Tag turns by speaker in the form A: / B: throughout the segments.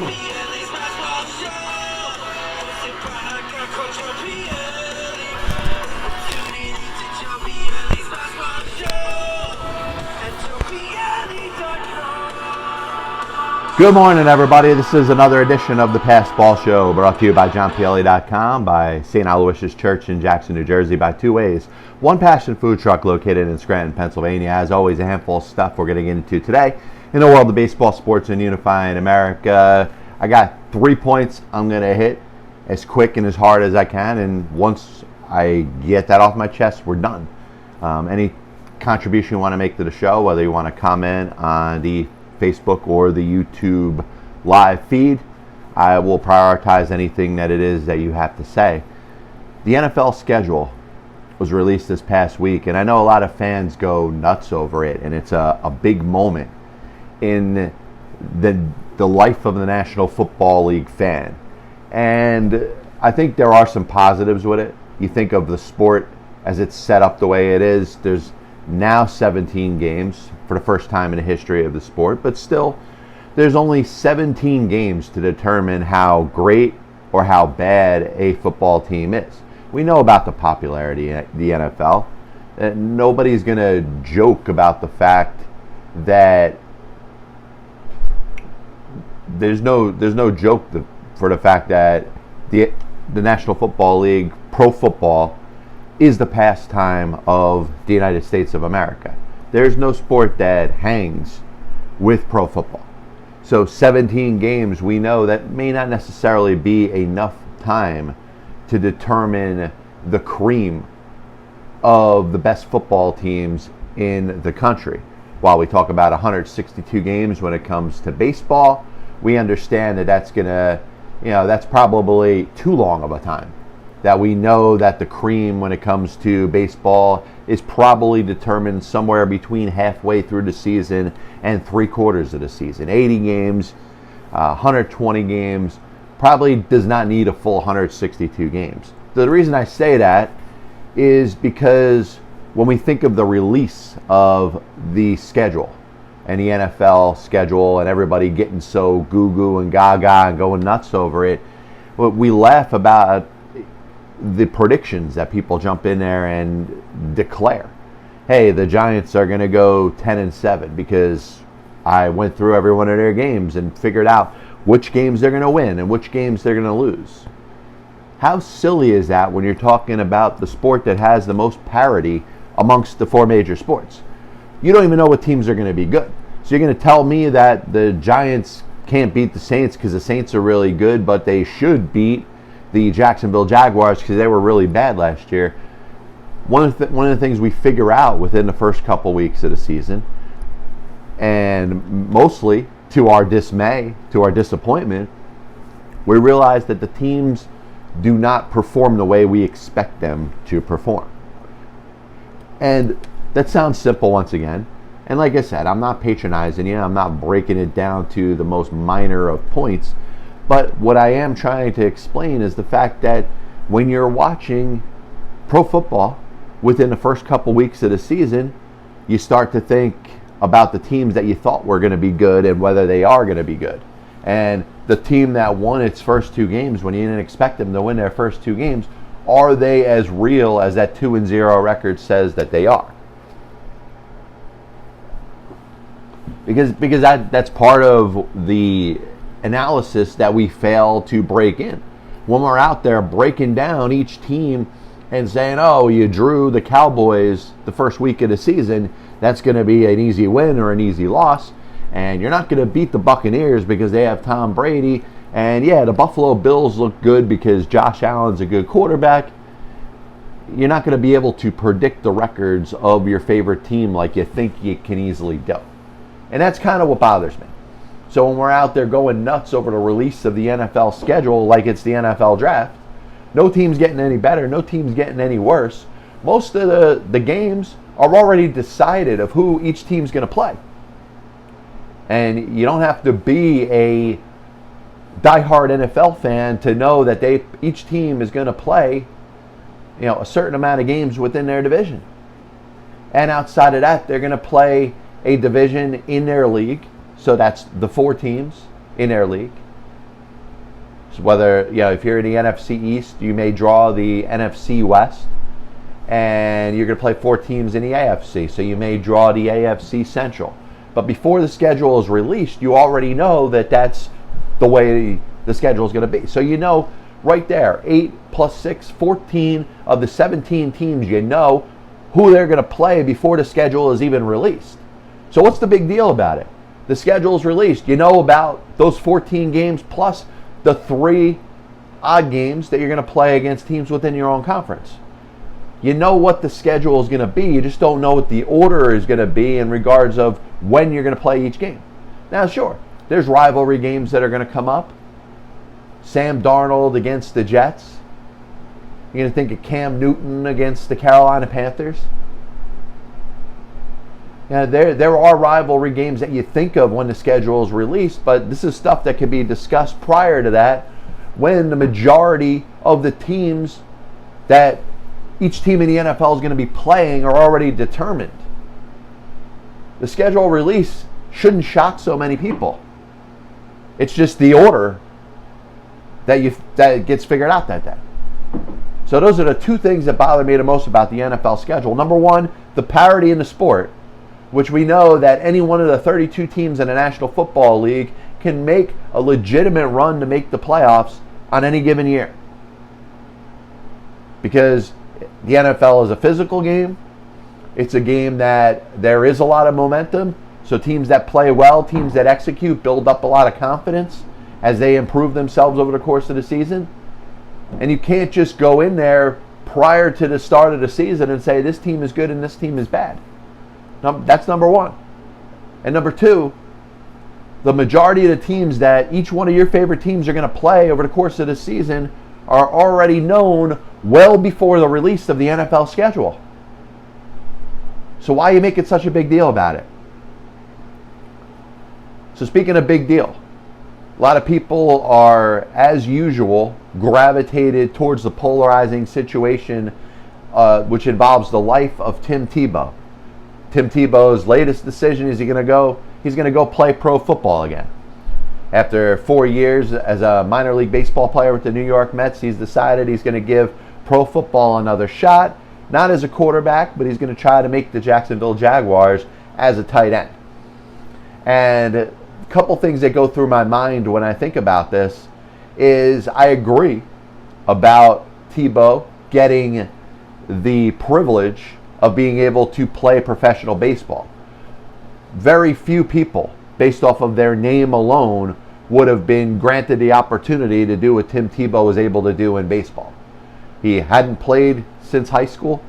A: Good morning, everybody. This is another edition of the Pass Ball Show, brought to you by JohnPLA.com, by St. Aloysius Church in Jackson, New Jersey, by Two Ways, One Passion Food Truck located in Scranton, Pennsylvania. As always, a handful of stuff we're going to get into today in the world of baseball, sports, and unifying America. I got 3 points I'm going to hit as quick and as hard as I can, and once I get that off my chest, we're done. Any contribution you want to make to the show, whether you want to comment on the Facebook or the YouTube live feed, I will prioritize anything that it is that you have to say. The NFL schedule was released this past week, and I know a lot of fans go nuts over it, and it's a big moment in the life of the National Football League fan. And I think there are some positives with it. You think of the sport as it's set up the way it is. There's now 17 games for the first time in the history of the sport, but still there's only 17 games to determine how great or how bad a football team is. We know about the popularity of the NFL. Nobody's going to joke about the fact that there's no joke for the fact that the National Football League, pro football, is the pastime of the United States of America. There's no sport that hangs with pro football. So 17 games, we know that may not necessarily be enough time to determine the cream of the best football teams in the country. While we talk about 162 games when it comes to baseball, we understand that that's probably too long of a time. That we know that the cream when it comes to baseball is probably determined somewhere between halfway through the season and 3/4 of the season. 80 games, 120 games, probably does not need a full 162 games. The reason I say that is because when we think of the release of the schedule and the NFL schedule and everybody getting so goo-goo and gaga and going nuts over it, we laugh about the predictions that people jump in there and declare. Hey, the Giants are going to go 10-7 because I went through every one of their games and figured out which games they're going to win and which games they're going to lose. How silly is that when you're talking about the sport that has the most parity amongst the four major sports? You don't even know what teams are going to be good. So you're going to tell me that the Giants can't beat the Saints because the Saints are really good, but they should beat the Jacksonville Jaguars because they were really bad last year. One of the things we figure out within the first couple weeks of the season, and mostly to our dismay, to our disappointment, we realize that the teams do not perform the way we expect them to perform. And that sounds simple once again. And like I said, I'm not patronizing you. I'm not breaking it down to the most minor of points. But what I am trying to explain is the fact that when you're watching pro football within the first couple weeks of the season, you start to think about the teams that you thought were going to be good and whether they are going to be good. And the team that won its first two games, when you didn't expect them to win their first two games, are they as real as that 2-0 record says that they are? Because that's part of the analysis that we fail to break in. When we're out there breaking down each team and saying, oh, you drew the Cowboys the first week of the season, that's going to be an easy win or an easy loss, and you're not going to beat the Buccaneers because they have Tom Brady, and yeah, the Buffalo Bills look good because Josh Allen's a good quarterback. You're not going to be able to predict the records of your favorite team like you think you can easily do. And that's kind of what bothers me. So when we're out there going nuts over the release of the NFL schedule like it's the NFL draft, no team's getting any better, no team's getting any worse. Most of the games are already decided of who each team's going to play. And you don't have to be a diehard NFL fan to know that each team is going to play, a certain amount of games within their division. And outside of that, they're going to play a division in their league. So that's the four teams in their league. whether, if you're in the NFC East, you may draw the NFC West, and you're going to play 4 teams in the AFC, so you may draw the AFC Central. But before the schedule is released, you already know that that's the way the schedule is going to be. So you know right there, 8 plus 6, 14 of the 17 teams, you know who they're going to play before the schedule is even released. So what's the big deal about it? The schedule is released. You know about those 14 games plus the 3 odd games that you're going to play against teams within your own conference. You know what the schedule is going to be. You just don't know what the order is going to be in regards of when you're going to play each game. Now, sure, there's rivalry games that are going to come up. Sam Darnold against the Jets. You're going to think of Cam Newton against the Carolina Panthers. There are rivalry games that you think of when the schedule is released, but this is stuff that can be discussed prior to that, when the majority of the teams that each team in the NFL is going to be playing are already determined. The schedule release shouldn't shock so many people. It's just the order that gets figured out that day. So those are the 2 things that bother me the most about the NFL schedule. Number 1, the parity in the sport, which we know that any one of the 32 teams in the National Football League can make a legitimate run to make the playoffs on any given year. Because the NFL is a physical game. It's a game that there is a lot of momentum. So teams that play well, teams that execute, build up a lot of confidence as they improve themselves over the course of the season. And you can't just go in there prior to the start of the season and say this team is good and this team is bad. That's number 1. And number 2, the majority of the teams that each one of your favorite teams are going to play over the course of the season are already known well before the release of the NFL schedule. So why are you making such a big deal about it? So speaking of big deal, a lot of people are, as usual, gravitated towards the polarizing situation which involves the life of Tim Tebow. Tim Tebow's latest decision is he's going to go play pro football again. After 4 years as a minor league baseball player with the New York Mets, he's decided he's going to give pro football another shot, not as a quarterback, but he's going to try to make the Jacksonville Jaguars as a tight end. And a couple things that go through my mind when I think about this is I agree about Tebow getting the privilege of being able to play professional baseball. Very few people, based off of their name alone, would have been granted the opportunity to do what Tim Tebow was able to do in baseball. He hadn't played since high school.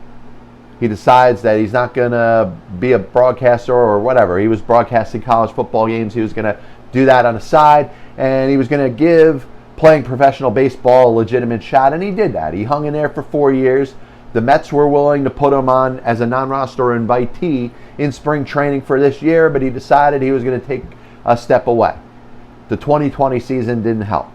A: He decides that he's not going to be a broadcaster or whatever. He was broadcasting college football games. He was going to do that on the side, and he was going to give playing professional baseball a legitimate shot, and he did that. He hung in there for 4 years. The Mets were willing to put him on as a non-roster invitee in spring training for this year, but he decided he was going to take a step away. The 2020 season didn't help.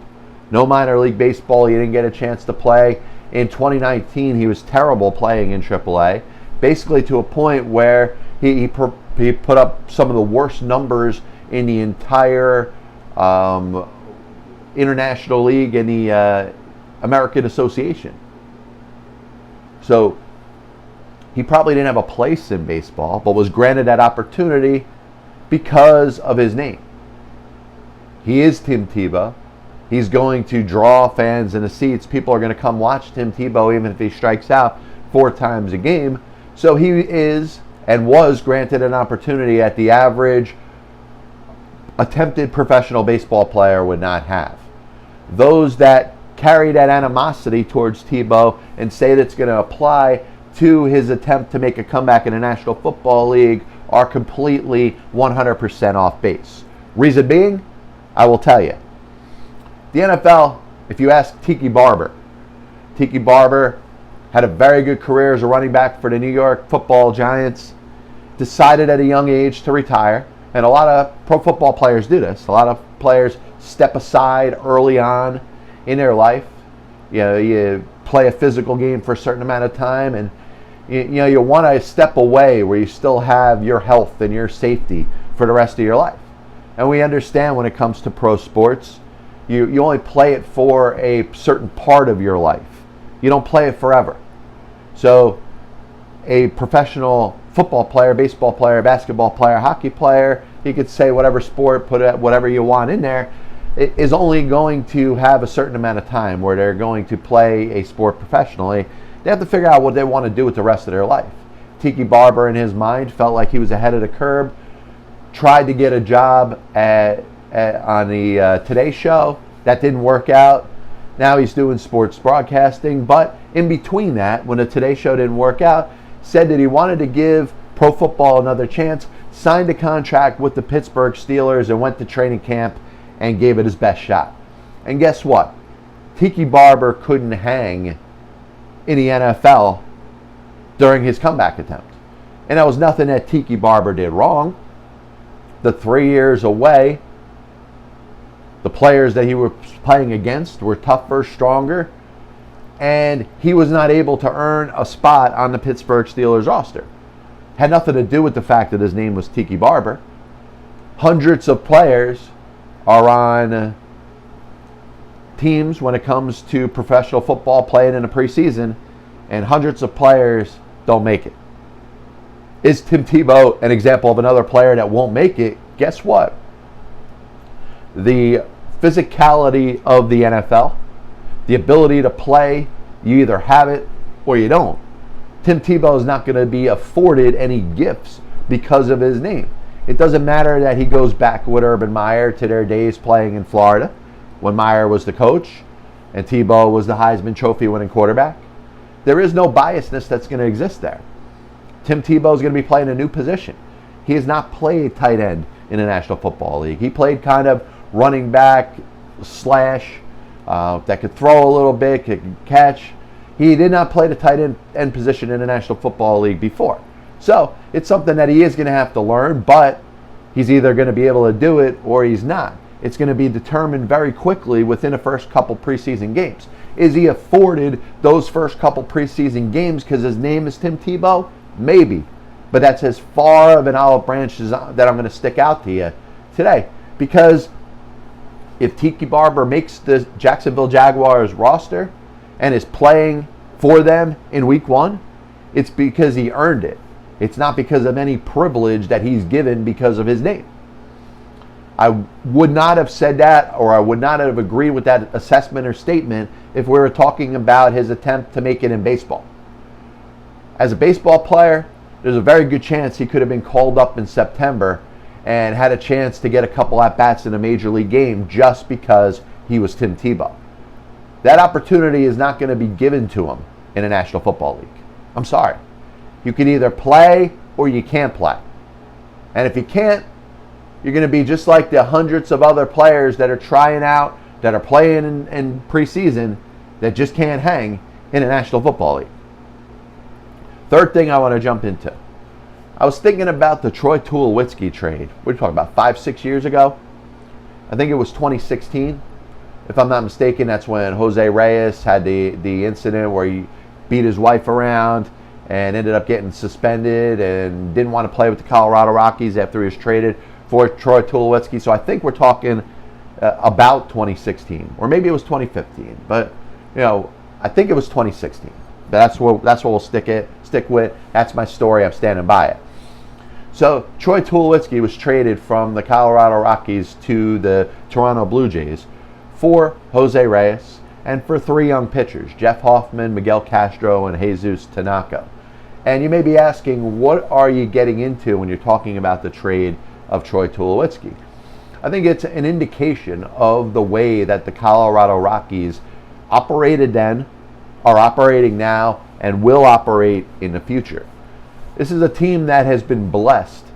A: No minor league baseball. He didn't get a chance to play. In 2019, he was terrible playing in AAA, basically to a point where he put up some of the worst numbers in the entire International League and the American Association. So he probably didn't have a place in baseball, but was granted that opportunity because of his name. He is Tim Tebow. He's going to draw fans in the seats. People are going to come watch Tim Tebow even if he strikes out 4 times a game. So he is and was granted an opportunity that the average attempted professional baseball player would not have. Those that carry that animosity towards Tebow and say that's going to apply to his attempt to make a comeback in the National Football League are completely 100% off base. Reason being, I will tell you. The NFL, if you ask Tiki Barber had a very good career as a running back for the New York Football Giants, decided at a young age to retire, and a lot of pro football players do this. A lot of players step aside early on in their life. You play a physical game for a certain amount of time, and you want to step away where you still have your health and your safety for the rest of your life. And we understand when it comes to pro sports, You only play it for a certain part of your life. You don't play it forever. So a professional football player, baseball player, basketball player, hockey player, you could say whatever sport, put whatever you want in there, is only going to have a certain amount of time where they're going to play a sport professionally. They have to figure out what they want to do with the rest of their life. Tiki Barber, in his mind, felt like he was ahead of the curve, tried to get a job on the Today Show. That didn't work out. Now he's doing sports broadcasting, but in between that, when the Today Show didn't work out, said that he wanted to give pro football another chance, signed a contract with the Pittsburgh Steelers and went to training camp and gave it his best shot. And guess what? Tiki Barber couldn't hang in the NFL during his comeback attempt. And that was nothing that Tiki Barber did wrong. The 3 years away, the players that he was playing against were tougher, stronger, and he was not able to earn a spot on the Pittsburgh Steelers roster. Had nothing to do with the fact that his name was Tiki Barber. Hundreds of players are on teams when it comes to professional football playing in the preseason, and hundreds of players don't make it. Is Tim Tebow an example of another player that won't make it? Guess what? The physicality of the NFL, the ability to play, you either have it or you don't. Tim Tebow is not going to be afforded any gifts because of his name. It doesn't matter that he goes back with Urban Meyer to their days playing in Florida when Meyer was the coach and Tebow was the Heisman Trophy winning quarterback. There is no biasness that's going to exist there. Tim Tebow is going to be playing a new position. He has not played tight end in the National Football League. He played kind of running back slash that could throw a little bit, could catch. He did not play the tight end position in the National Football League before. So it's something that he is going to have to learn, but he's either going to be able to do it or he's not. It's going to be determined very quickly within the first couple preseason games. Is he afforded those first couple preseason games because his name is Tim Tebow? Maybe. But that's as far of an olive branch that I'm going to stick out to you today. Because if Tiki Barber makes the Jacksonville Jaguars roster and is playing for them in week 1, it's because he earned it. It's not because of any privilege that he's given because of his name. I would not have said that, or I would not have agreed with that assessment or statement if we were talking about his attempt to make it in baseball. As a baseball player, there's a very good chance he could have been called up in September and had a chance to get a couple at-bats in a major league game just because he was Tim Tebow. That opportunity is not going to be given to him in a National Football League. I'm sorry. You can either play or you can't play. And if you can't, you're going to be just like the hundreds of other players that are trying out, that are playing in preseason, that just can't hang in a National Football League. Third thing I want to jump into. I was thinking about the Troy Tulowitzki trade. We're talking about 5-6 years ago. I think it was 2016. If I'm not mistaken, that's when Jose Reyes had the incident where he beat his wife around and ended up getting suspended and didn't want to play with the Colorado Rockies after he was traded for Troy Tulowitzki. So I think we're talking about 2016, or maybe it was 2015. But I think it was 2016. That's what we'll stick with. That's my story. I'm standing by it. So Troy Tulowitzki was traded from the Colorado Rockies to the Toronto Blue Jays for Jose Reyes and for 3 young pitchers, Jeff Hoffman, Miguel Castro, and Jesus Tanaka. And you may be asking, what are you getting into when you're talking about the trade of Troy Tulowitzki? I think it's an indication of the way that the Colorado Rockies operated then, are operating now, and will operate in the future. This is a team that has been blessed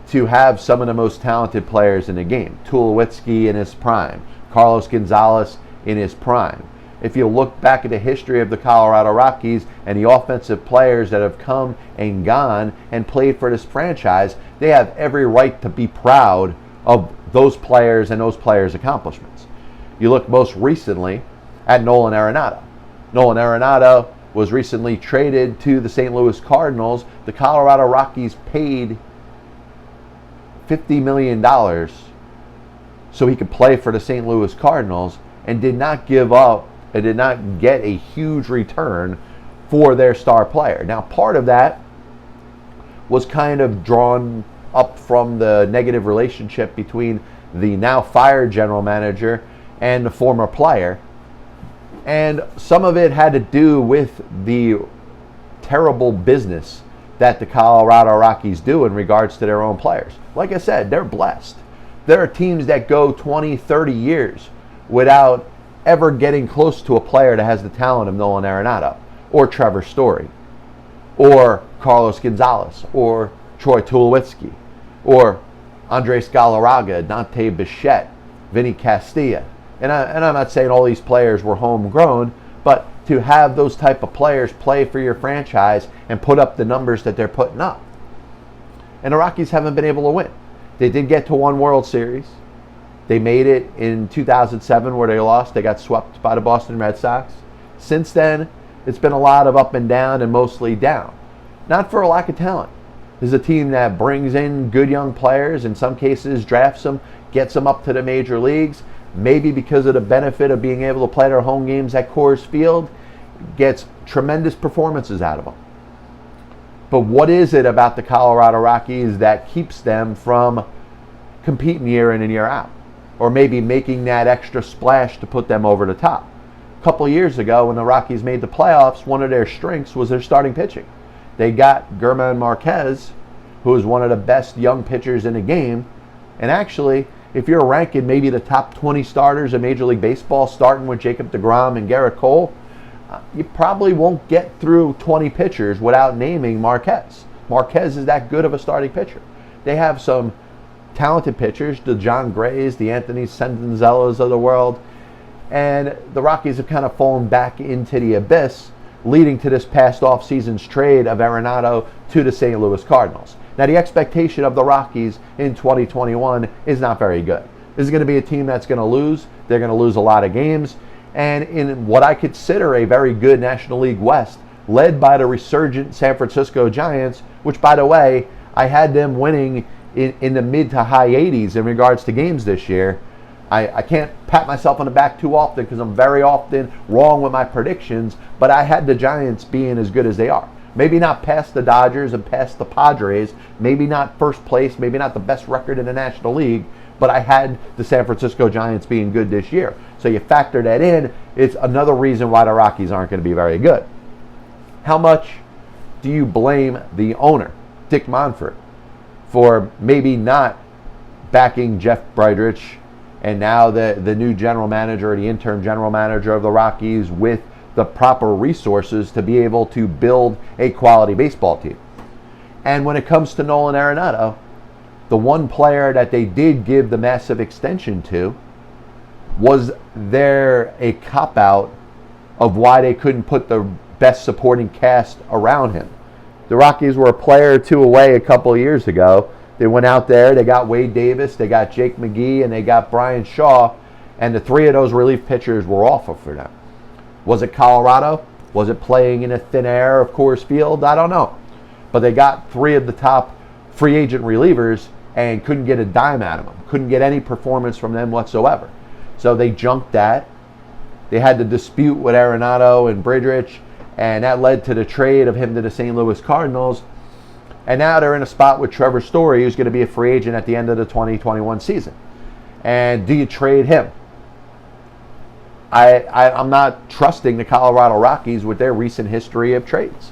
A: to have some of the most talented players in the game. Tulowitzki in his prime, Carlos Gonzalez in his prime. If you look back at the history of the Colorado Rockies and the offensive players that have come and gone and played for this franchise, they have every right to be proud of those players and those players' accomplishments. You look most recently at Nolan Arenado. Nolan Arenado was recently traded to the St. Louis Cardinals. The Colorado Rockies paid $50 million so he could play for the St. Louis Cardinals, and did not give up and did not get a huge return for their star player. Now, part of that was kind of drawn up from the negative relationship between the now fired general manager and the former player. And some of it had to do with the terrible business that the Colorado Rockies do in regards to their own players. Like I said, they're blessed. There are teams that go 20, 30 years without ever getting close to a player that has the talent of Nolan Arenado, or Trevor Story, or Carlos Gonzalez, or Troy Tulowitzki, or Andres Galarraga, Dante Bichette, Vinny Castilla. And I'm not saying all these players were homegrown, but to have those type of players play for your franchise and put up the numbers that they're putting up. And the Rockies haven't been able to win. They did get to one World Series. They made it in 2007 where they lost. They got swept by the Boston Red Sox. Since then, it's been a lot of up and down and mostly down. Not for a lack of talent. This is a team that brings in good young players, in some cases drafts them, gets them up to the major leagues, maybe because of the benefit of being able to play their home games at Coors Field, gets tremendous performances out of them. But what is it about the Colorado Rockies that keeps them from competing year in and year out? Or maybe making that extra splash to put them over the top? A couple years ago when the Rockies made the playoffs, one of their strengths was their starting pitching. They got German Marquez, who is one of the best young pitchers in the game. And actually, if you're ranking maybe the top 20 starters in Major League Baseball, starting with Jacob deGrom and Garrett Cole, you probably won't get through 20 pitchers without naming Marquez. Marquez is that good of a starting pitcher. They have some talented pitchers, the John Grays, the Anthony Sendenzellas of the world, and the Rockies have kind of fallen back into the abyss, leading to this past offseason's trade of Arenado to the St. Louis Cardinals. Now, the expectation of the Rockies in 2021 is not very good. This is going to be a team that's going to lose. They're going to lose a lot of games. And in what I consider a very good National League West, led by the resurgent San Francisco Giants, which, by the way, I had them winning in the mid to high 80s in regards to games this year. I can't pat myself on the back too often because I'm very often wrong with my predictions, but I had the Giants being as good as they are. Maybe not past the Dodgers and past the Padres, maybe not first place, maybe not the best record in the National League, but I had the San Francisco Giants being good this year. So you factor that in, it's another reason why the Rockies aren't going to be very good. How much do you blame the owner, Dick Monfort, for maybe not backing Jeff Bridrich and now the new general manager or the interim general manager of the Rockies with the proper resources to be able to build a quality baseball team? And when it comes to Nolan Arenado, the one player that they did give the massive extension to, was there a cop-out of why they couldn't put the best supporting cast around him? The Rockies were a player or two away a couple of years ago. They went out there, they got Way2Abiss, they got Jake McGee, and they got Brian Shaw, and the three of those relief pitchers were awful for them. Was it Colorado? Was it playing in a thin air of Coors Field? I don't know. But they got three of the top free agent relievers and couldn't get a dime out of them. Couldn't get any performance from them whatsoever. So they junked that. They had the dispute with Arenado and Bridrich, and that led to the trade of him to the St. Louis Cardinals. And now they're in a spot with Trevor Story, who's going to be a free agent at the end of the 2021 season. And do you trade him? I'm not trusting the Colorado Rockies with their recent history of trades.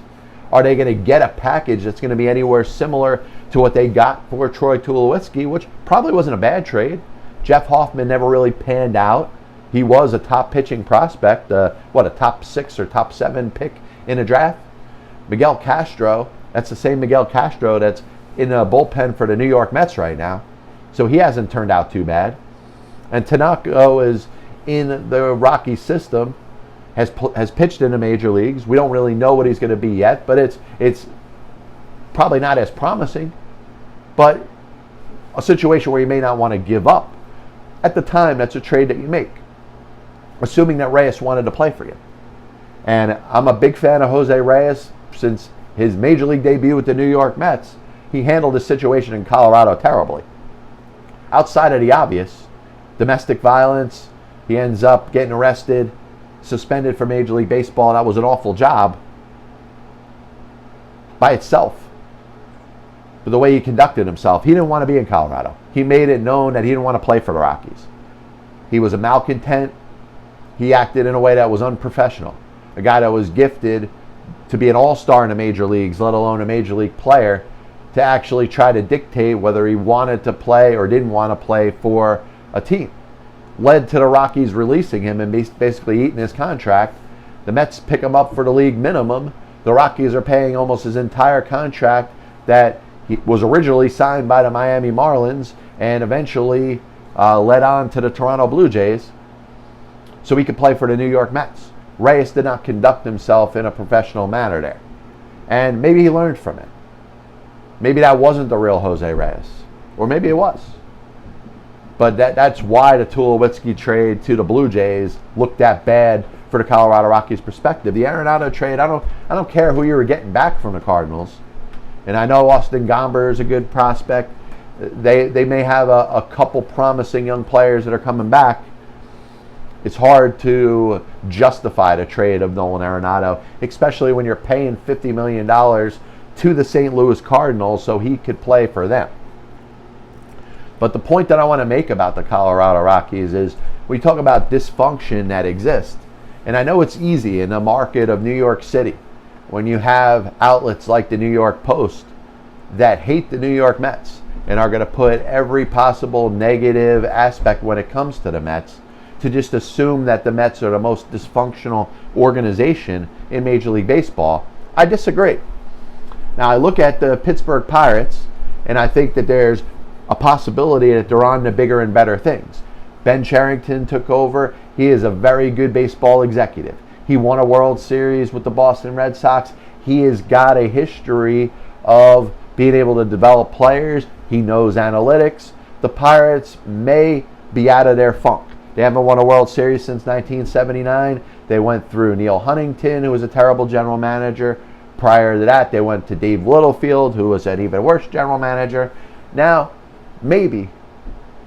A: Are they going to get a package that's going to be anywhere similar to what they got for Troy Tulowitzki, which probably wasn't a bad trade? Jeff Hoffman never really panned out. He was a top pitching prospect, a top 6 or top 7 pick in a draft. Miguel Castro, that's the same Miguel Castro that's in a bullpen for the New York Mets right now. So he hasn't turned out too bad. And Tanaka is in the Rocky system, has pitched in the major leagues. We don't really know what he's going to be yet, but it's probably not as promising. But a situation where you may not want to give up. At the time, that's a trade that you make, assuming that Reyes wanted to play for you. And I'm a big fan of Jose Reyes since his major league debut with the New York Mets. He handled his situation in Colorado terribly. Outside of the obvious, domestic violence, He ends up getting arrested, suspended from Major League Baseball. That was an awful job by itself. But the way he conducted himself, he didn't want to be in Colorado. He made it known that he didn't want to play for the Rockies. He was a malcontent. He acted in a way that was unprofessional. A guy that was gifted to be an all-star in the major leagues, let alone a major league player, to actually try to dictate whether he wanted to play or didn't want to play for a team. Led to the Rockies releasing him and basically eating his contract. The Mets pick him up for the league minimum. The Rockies are paying almost his entire contract that he was originally signed by the Miami Marlins and eventually led on to the Toronto Blue Jays so he could play for the New York Mets. Reyes did not conduct himself in a professional manner there. And maybe he learned from it. Maybe that wasn't the real Jose Reyes. Or maybe it was. But that's why the Tulowitzki trade to the Blue Jays looked that bad for the Colorado Rockies' perspective. The Arenado trade, I don't care who you were getting back from the Cardinals. And I know Austin Gomber is a good prospect. They may have a couple promising young players that are coming back. It's hard to justify the trade of Nolan Arenado, especially when you're paying $50 million to the St. Louis Cardinals so he could play for them. But the point that I want to make about the Colorado Rockies is we talk about dysfunction that exists. And I know it's easy in the market of New York City when you have outlets like the New York Post that hate the New York Mets and are going to put every possible negative aspect when it comes to the Mets to just assume that the Mets are the most dysfunctional organization in Major League Baseball. I disagree. Now, I look at the Pittsburgh Pirates, and I think that there's a possibility that they're on to bigger and better things. Ben Cherington took over. He is a very good baseball executive. He won a World Series with the Boston Red Sox. He has got a history of being able to develop players. He knows analytics. The Pirates may be out of their funk. They haven't won a World Series since 1979. They went through Neil Huntington, who was a terrible general manager. Prior to that, they went to Dave Littlefield, who was an even worse general manager. Now, maybe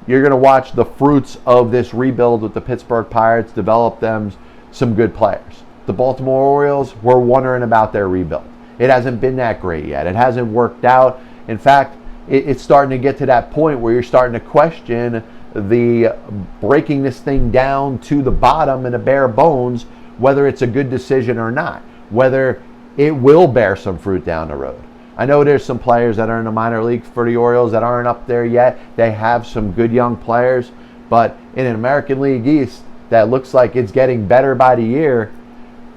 A: you're going to watch the fruits of this rebuild with the Pittsburgh Pirates develop them some good players. The Baltimore Orioles, we're wondering about their rebuild. It hasn't been that great yet. It hasn't worked out. In fact, it's starting to get to that point where you're starting to question the breaking this thing down to the bottom and the bare bones, whether it's a good decision or not, whether it will bear some fruit down the road. I know there's some players that are in the minor league for the Orioles that aren't up there yet. They have some good young players, but in an American League East that looks like it's getting better by the year,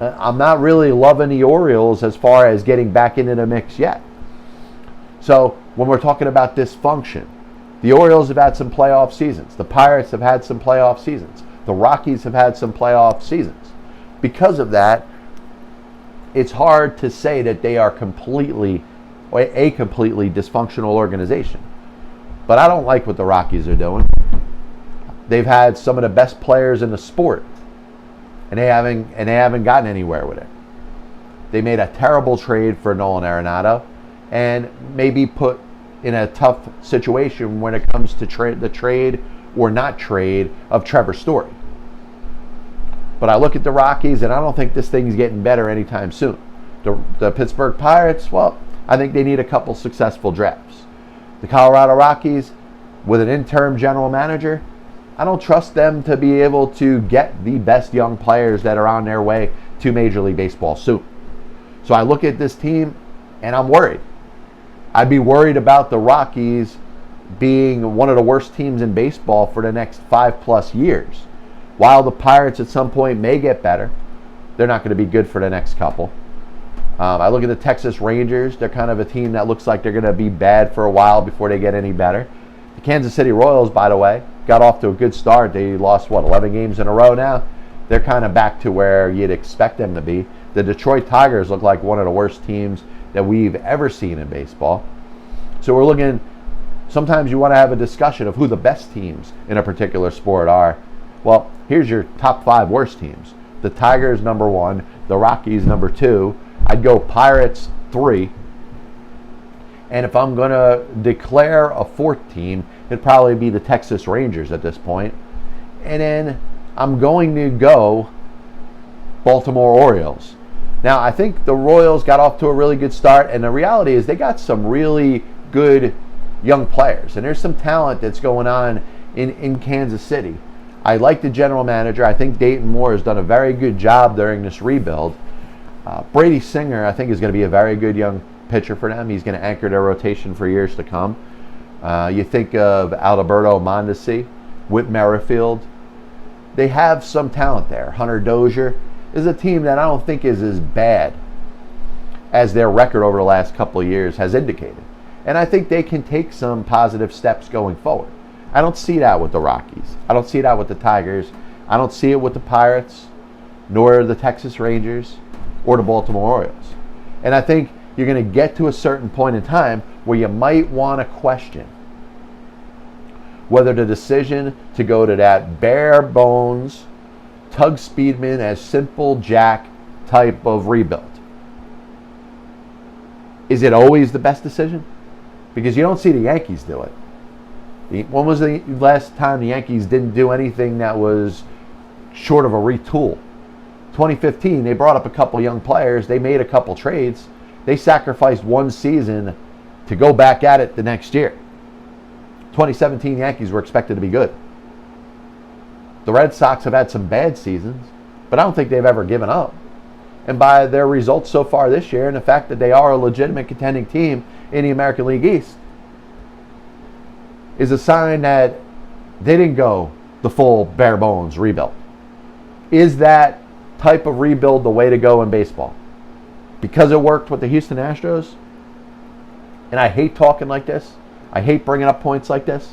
A: I'm not really loving the Orioles as far as getting back into the mix yet. So when we're talking about dysfunction, the Orioles have had some playoff seasons. The Pirates have had some playoff seasons. The Rockies have had some playoff seasons. Because of that, it's hard to say that they are a completely dysfunctional organization. But I don't like what the Rockies are doing. They've had some of the best players in the sport, and they haven't gotten anywhere with it. They made a terrible trade for Nolan Arenado, and maybe put in a tough situation when it comes to the trade or not trade of Trevor Story. But I look at the Rockies, and I don't think this thing's getting better anytime soon. The Pittsburgh Pirates, well, I think they need a couple successful drafts. The Colorado Rockies, with an interim general manager, I don't trust them to be able to get the best young players that are on their way to Major League Baseball soon. So I look at this team, and I'm worried. I'd be worried about the Rockies being one of the worst teams in baseball for the next 5+ years. While the Pirates at some point may get better, they're not going to be good for the next couple. I look at the Texas Rangers. They're kind of a team that looks like they're going to be bad for a while before they get any better. The Kansas City Royals, by the way, got off to a good start. They lost, 11 games in a row now? They're kind of back to where you'd expect them to be. The Detroit Tigers look like one of the worst teams that we've ever seen in baseball. So we're looking, sometimes you want to have a discussion of who the best teams in a particular sport are. Well, here's your top 5 worst teams. The Tigers, number 1. The Rockies, number 2. I'd go Pirates, 3. And if I'm going to declare a 4th team, it'd probably be the Texas Rangers at this point. And then I'm going to go Baltimore Orioles. Now, I think the Royals got off to a really good start, and the reality is they got some really good young players, and there's some talent that's going on in Kansas City. I like the general manager. I think Dayton Moore has done a very good job during this rebuild. Brady Singer, I think, is going to be a very good young pitcher for them. He's going to anchor their rotation for years to come. You think of Alberto Mondesi, Whit Merrifield. They have some talent there. Hunter Dozier is a team that I don't think is as bad as their record over the last couple of years has indicated. And I think they can take some positive steps going forward. I don't see that with the Rockies. I don't see that with the Tigers. I don't see it with the Pirates, nor the Texas Rangers, or the Baltimore Orioles. And I think you're going to get to a certain point in time where you might want to question whether the decision to go to that bare bones, Tug Speedman as simple Jack type of rebuild. Is it always the best decision? Because you don't see the Yankees do it. When was the last time the Yankees didn't do anything that was short of a retool? 2015, they brought up a couple young players. They made a couple trades. They sacrificed one season to go back at it the next year. 2017 Yankees were expected to be good. The Red Sox have had some bad seasons, but I don't think they've ever given up. And by their results so far this year and the fact that they are a legitimate contending team in the American League East is a sign that they didn't go the full bare bones rebuild. Is that type of rebuild the way to go in baseball? Because it worked with the Houston Astros, and I hate talking like this. I hate bringing up points like this.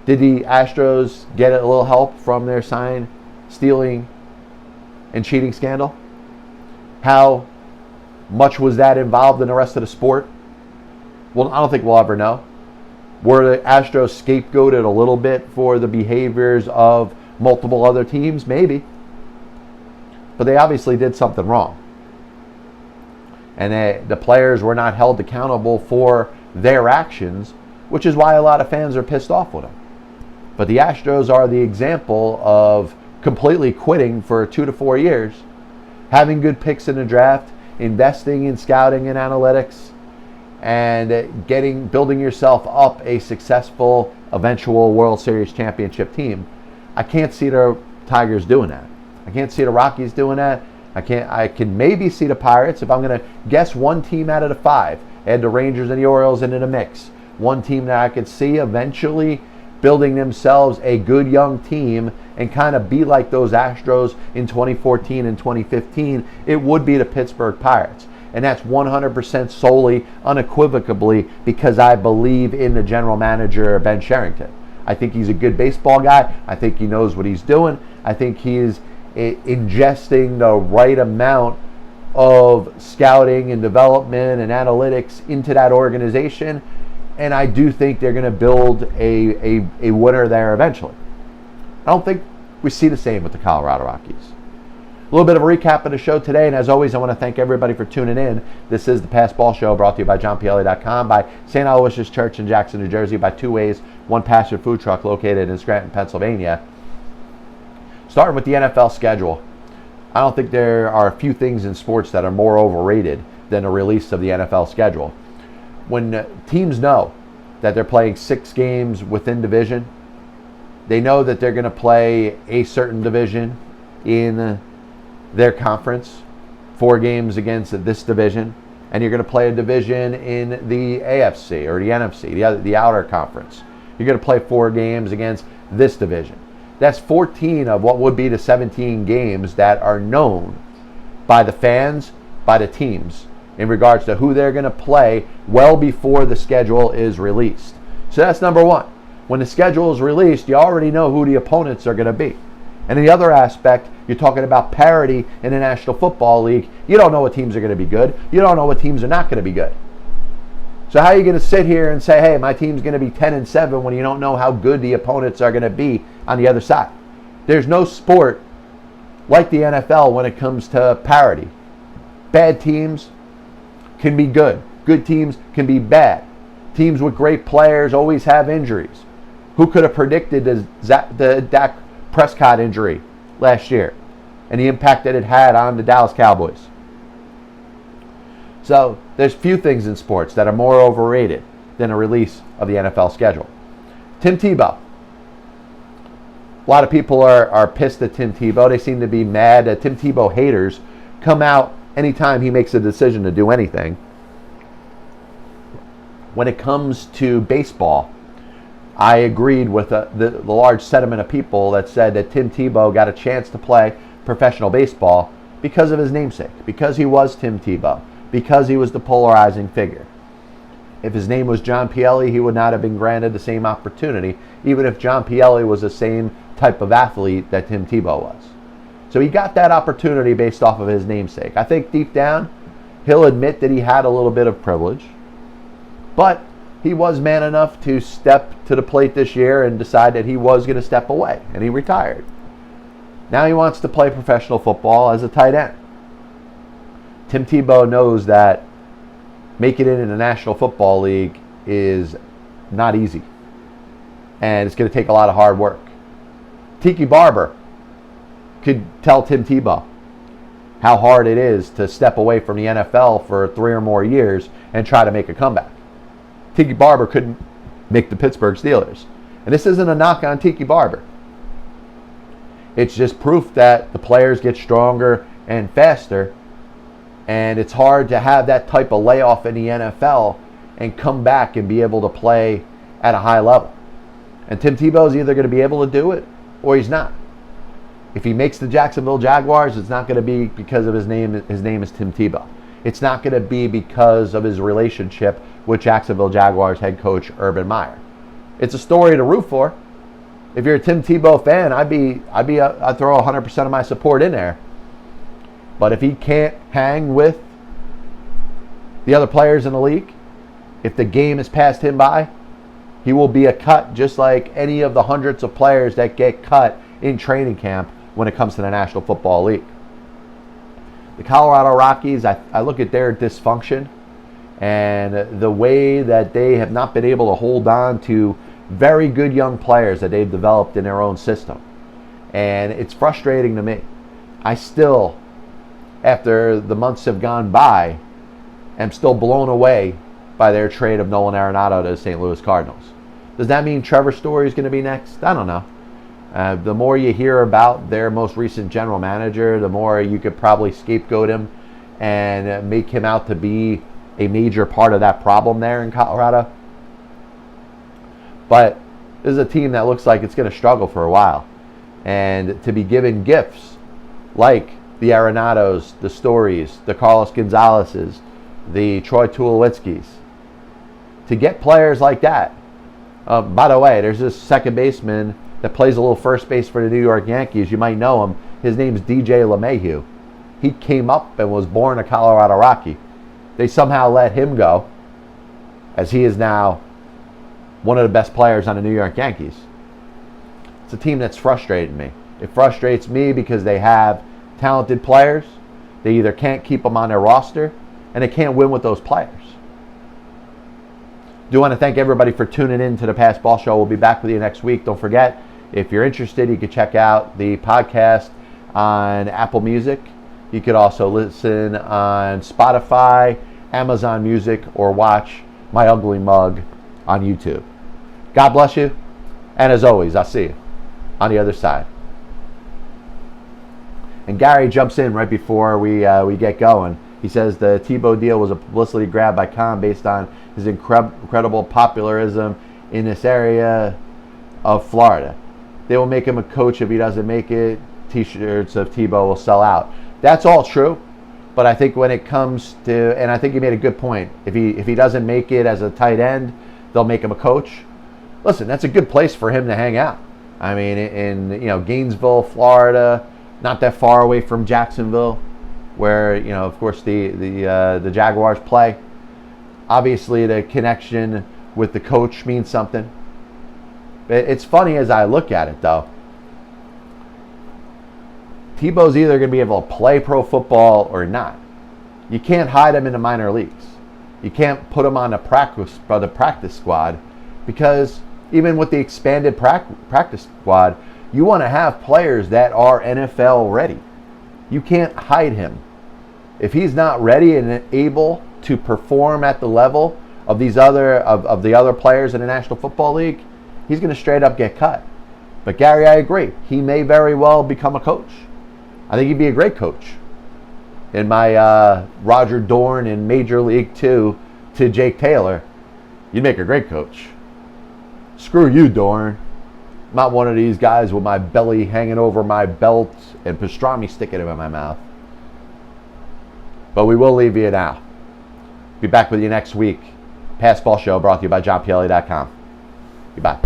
A: Did the Astros get a little help from their sign stealing and cheating scandal? How much was that involved in the rest of the sport? Well, I don't think we'll ever know. Were the Astros scapegoated a little bit for the behaviors of multiple other teams? Maybe. But they obviously did something wrong. And the players were not held accountable for their actions, which is why a lot of fans are pissed off with them. But the Astros are the example of completely quitting for 2 to 4 years, having good picks in the draft, investing in scouting and analytics, and building yourself up a successful eventual World Series championship team. I can't see the Tigers doing that. I can't see the Rockies doing that. I can maybe see the Pirates. If I'm going to guess one team out of the 5, add the Rangers and the Orioles into the mix. One team that I could see eventually building themselves a good young team and kind of be like those Astros in 2014 and 2015, it would be the Pittsburgh Pirates. And that's 100% solely, unequivocally, because I believe in the general manager, Ben Sherrington. I think he's a good baseball guy. I think he knows what he's doing. I think he's ingesting the right amount of scouting and development and analytics into that organization. And I do think they're going to build a winner there eventually. I don't think we see the same with the Colorado Rockies. A little bit of a recap of the show today, and as always, I want to thank everybody for tuning in. This is the Pass Ball Show, brought to you by JohnPLA.com, by St. Aloysius Church in Jackson, New Jersey, by 2Ways, One Passion Food Truck located in Scranton, Pennsylvania. Starting with the NFL schedule, I don't think there are a few things in sports that are more overrated than the release of the NFL schedule. When teams know that they're playing 6 games within division, they know that they're going to play a certain division in their conference, 4 games against this division, and you're going to play a division in the AFC or the NFC, the outer conference. You're going to play 4 games against this division. That's 14 of what would be the 17 games that are known by the fans, by the teams, in regards to who they're going to play well before the schedule is released. So that's number one. When the schedule is released, you already know who the opponents are going to be. And in the other aspect, you're talking about parity in the National Football League. You don't know what teams are going to be good. You don't know what teams are not going to be good. So how are you going to sit here and say, hey, my team's going to be 10-7 when you don't know how good the opponents are going to be on the other side? There's no sport like the NFL when it comes to parity. Bad teams can be good. Good teams can be bad. Teams with great players always have injuries. Who could have predicted the Dak Prescott injury last year and the impact that it had on the Dallas Cowboys. So there's few things in sports that are more overrated than a release of the NFL schedule. Tim Tebow. A lot of people are pissed at Tim Tebow. They seem to be mad that Tim Tebow haters come out anytime he makes a decision to do anything. When it comes to baseball, I agreed with the large sentiment of people that said that Tim Tebow got a chance to play professional baseball because of his namesake, because he was Tim Tebow, because he was the polarizing figure. If his name was John Pielli, he would not have been granted the same opportunity, even if John Pielli was the same type of athlete that Tim Tebow was. So he got that opportunity based off of his namesake. I think deep down, he'll admit that he had a little bit of privilege, but he was man enough to step to the plate this year and decide that he was going to step away, and he retired. Now he wants to play professional football as a tight end. Tim Tebow knows that making it in the National Football League is not easy, and it's going to take a lot of hard work. Tiki Barber could tell Tim Tebow how hard it is to step away from the NFL for 3 or more years and try to make a comeback. Tiki Barber couldn't make the Pittsburgh Steelers. And this isn't a knock on Tiki Barber. It's just proof that the players get stronger and faster, and it's hard to have that type of layoff in the NFL and come back and be able to play at a high level. And Tim Tebow is either going to be able to do it or he's not. If he makes the Jacksonville Jaguars, it's not going to be because of his name. His name is Tim Tebow. It's not going to be because of his relationship with Jacksonville Jaguars head coach Urban Meyer. It's a story to root for. If you're a Tim Tebow fan, I'd throw 100% of my support in there. But if he can't hang with the other players in the league, if the game has passed him by, he will be a cut just like any of the hundreds of players that get cut in training camp when it comes to the National Football League. The Colorado Rockies, I look at their dysfunction and the way that they have not been able to hold on to very good young players that they've developed in their own system. And it's frustrating to me. I still, after the months have gone by, am still blown away by their trade of Nolan Arenado to the St. Louis Cardinals. Does that mean Trevor Story is going to be next? I don't know. The more you hear about their most recent general manager, the more you could probably scapegoat him and make him out to be a major part of that problem there in Colorado. But this is a team that looks like it's going to struggle for a while. And to be given gifts like the Arenados, the Stories, the Carlos Gonzalez's, the Troy Tulowitzkis, to get players like that. By the way, there's this second baseman that plays a little first base for the New York Yankees. You might know him. His name's DJ LeMahieu. He came up and was born a Colorado Rocky. They somehow let him go, as he is now one of the best players on the New York Yankees. It's a team that's frustrating me. It frustrates me because they have talented players. They either can't keep them on their roster, and they can't win with those players. Do want to thank everybody for tuning in to the Pass Ball Show. We'll be back with you next week. Don't forget, if you're interested, you can check out the podcast on Apple Music. You could also listen on Spotify, Amazon Music, or watch my ugly mug on YouTube. God bless you, and as always, I'll see you on the other side. And Gary jumps in right before we get going. He says the Tebow deal was a publicity grab by Khan based on his incredible popularism in this area of Florida. They will make him a coach if he doesn't make it. T-shirts of Tebow will sell out. That's all true, but I think when it comes to, and I think you made a good point, if he doesn't make it as a tight end, they'll make him a coach. Listen, that's a good place for him to hang out. I mean, in Gainesville, Florida, not that far away from Jacksonville, where of course the Jaguars play. Obviously, the connection with the coach means something. It's funny as I look at it, though. Tebow's either going to be able to play pro football or not. You can't hide him in the minor leagues. You can't put him on the practice squad, because even with the expanded practice squad, You want to have players that are NFL ready. You can't hide him. If he's not ready and able to perform at the level of these of the other players in the National Football League, he's going to straight up get cut. But Gary, I agree. He may very well become a coach. I think he'd be a great coach. In my Roger Dorn in Major League 2 to Jake Taylor, you'd make a great coach. Screw you, Dorn. I'm not one of these guys with my belly hanging over my belt and pastrami sticking in my mouth. But we will leave you now. Be back with you next week. Passball Show brought to you by JohnPielli.com. Goodbye.